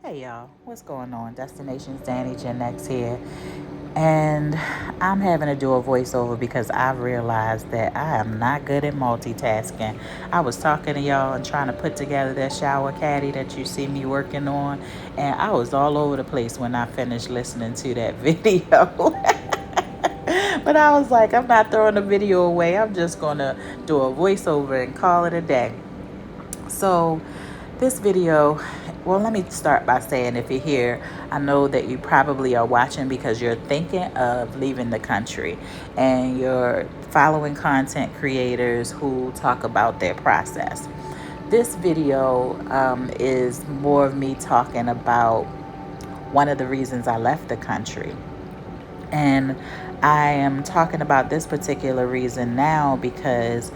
Hey y'all, what's going on? Destinations Danny Gen X here. And I'm having to do a voiceover because I realized that I am not good at multitasking. I was talking to y'all and trying to put together that shower caddy that you see me working on, and I was all over the place when I finished listening to that video. But I was like, I'm not throwing the video away. I'm just going to do a voiceover and call it a day. So, this video, well, let me start by saying if you're here, I know that you probably are watching because you're thinking of leaving the country and you're following content creators who talk about their process. This video is more of me talking about one of the reasons I left the country. And I am talking about this particular reason now because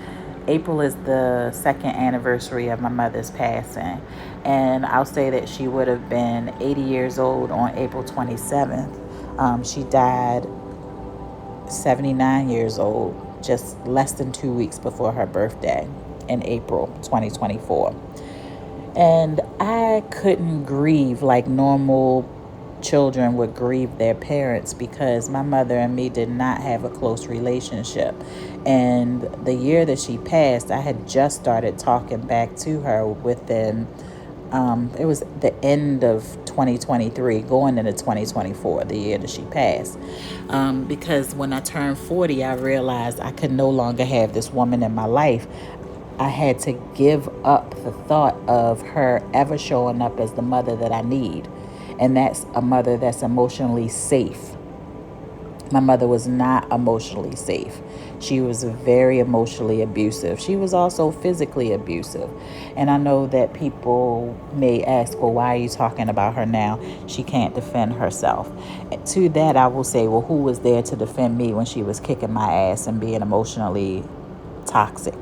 April is the second anniversary of my mother's passing. And I'll say that she would have been 80 years old on April 27th. She died 79 years old, just less than 2 weeks before her birthday in April 2024. And I couldn't grieve like normal children would grieve their parents because my mother and me did not have a close relationship. And the year that she passed, I had just started talking back to her within, it was the end of 2023, going into 2024, the year that she passed. Because when I turned 40, I realized I could no longer have this woman in my life. I had to give up the thought of her ever showing up as the mother that I need. And that's a mother that's emotionally safe. My mother was not emotionally safe. She was very emotionally abusive. She was also physically abusive. And I know that people may ask, well, why are you talking about her now? She can't defend herself. To that, I will say, well, who was there to defend me when she was kicking my ass and being emotionally toxic?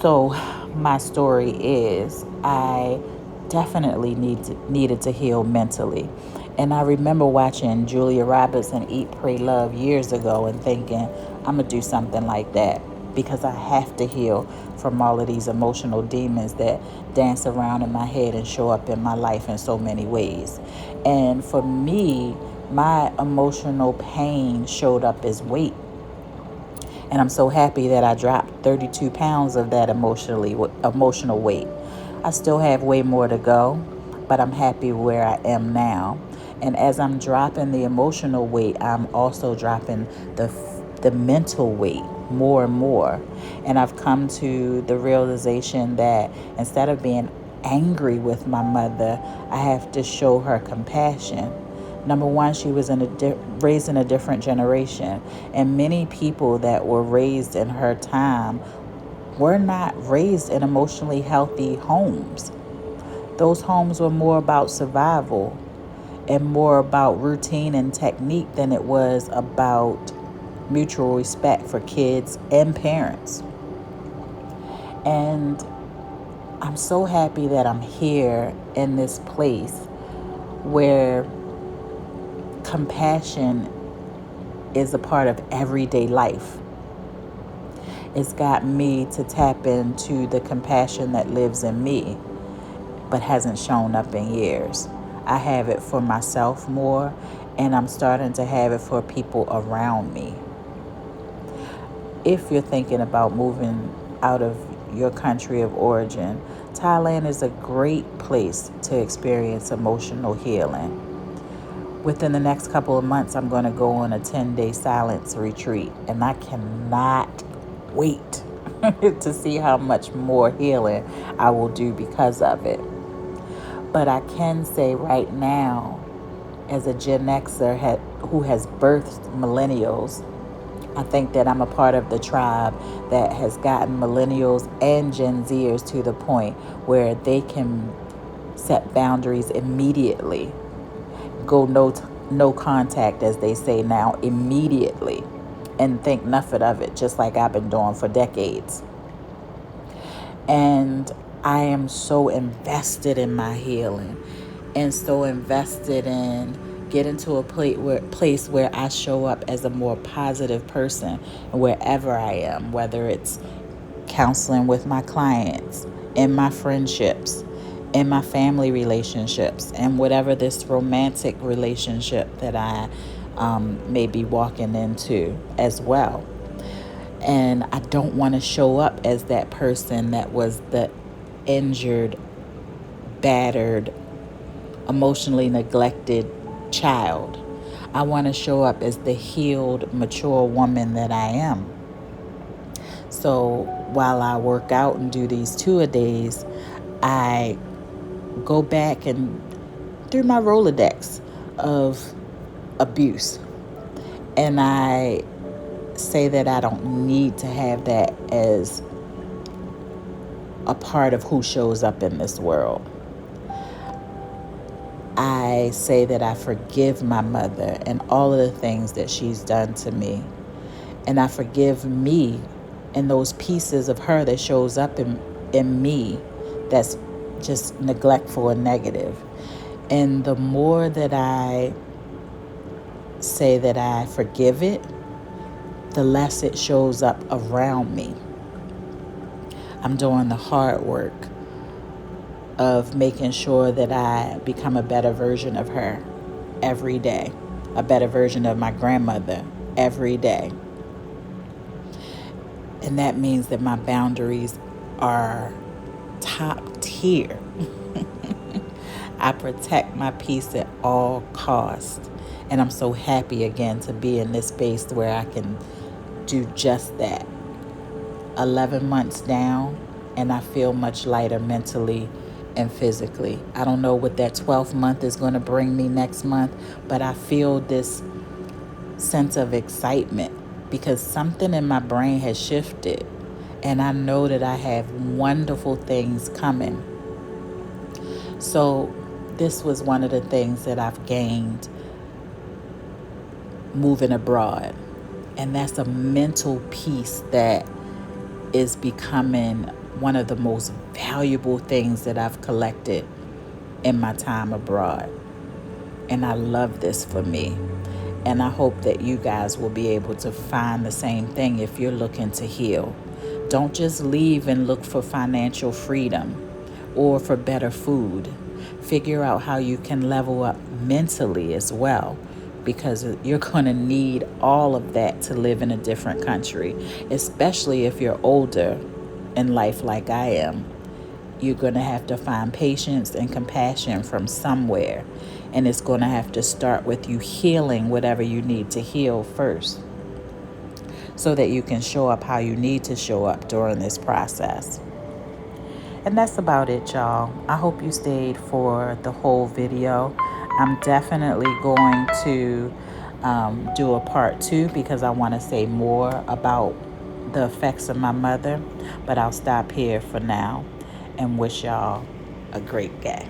So my story is I definitely needed to heal mentally. And I remember watching Julia Roberts and Eat, Pray, Love years ago and thinking, I'm going to do something like that because I have to heal from all of these emotional demons that dance around in my head and show up in my life in so many ways. And for me, my emotional pain showed up as weight. And I'm so happy that I dropped 32 pounds of that emotional weight. I still have way more to go, but I'm happy where I am now. And as I'm dropping the emotional weight, I'm also dropping the mental weight more and more. And I've come to the realization that instead of being angry with my mother, I have to show her compassion. Number one, she was raised in a different generation, and many people that were raised in her time were not raised in emotionally healthy homes. Those homes were more about survival and more about routine and technique than it was about mutual respect for kids and parents. And I'm so happy that I'm here in this place where compassion is a part of everyday life. It's got me to tap into the compassion that lives in me but hasn't shown up in years. I have it for myself more, and I'm starting to have it for people around me. If you're thinking about moving out of your country of origin, Thailand is a great place to experience emotional healing. Within the next couple of months, I'm going to go on a 10-day silence retreat, and I cannot wait to see how much more healing I will do because of it. But I can say right now, as a Gen Xer who has birthed millennials, I think that I'm a part of the tribe that has gotten millennials and Gen Zers to the point where they can set boundaries immediately. Go no contact, as they say now, immediately, and think nothing of it, just like I've been doing for decades. And I am so invested in my healing and so invested in getting to a place where I show up as a more positive person wherever I am, whether it's counseling with my clients, in my friendships, in my family relationships and whatever this romantic relationship that I may be walking into as well. And I don't want to show up as that person that was the injured, battered, emotionally neglected child. I want to show up as the healed, mature woman that I am. So while I work out and do these 2-a-days, I go back and through my Rolodex of abuse. And I say that I don't need to have that as a part of who shows up in this world. I say that I forgive my mother and all of the things that she's done to me. And I forgive me and those pieces of her that shows up in me that's just neglectful and negative. And the more that I say that I forgive it, the less it shows up around me. I'm doing the hard work of making sure that I become a better version of her every day, a better version of my grandmother every day. And that means that my boundaries are top tier. I protect my peace at all costs. And I'm so happy again to be in this space where I can do just that. 11 months down, and I feel much lighter mentally and physically. I don't know what that 12th month is going to bring me next month, but I feel this sense of excitement because something in my brain has shifted, and I know that I have wonderful things coming. So this was one of the things that I've gained moving abroad, and that's a mental piece that is becoming one of the most valuable things that I've collected in my time abroad. And I love this for me. And I hope that you guys will be able to find the same thing if you're looking to heal. Don't just leave and look for financial freedom or for better food. Figure out how you can level up mentally as well, because you're going to need all of that to live in a different country, especially if you're older in life like I am. You're going to have to find patience and compassion from somewhere, and it's going to have to start with you healing whatever you need to heal first so that you can show up how you need to show up during this process. And that's about it, y'all. I hope you stayed for the whole video. I'm definitely going to do a part 2 because I want to say more about the effects of my mother. But I'll stop here for now and wish y'all a great day.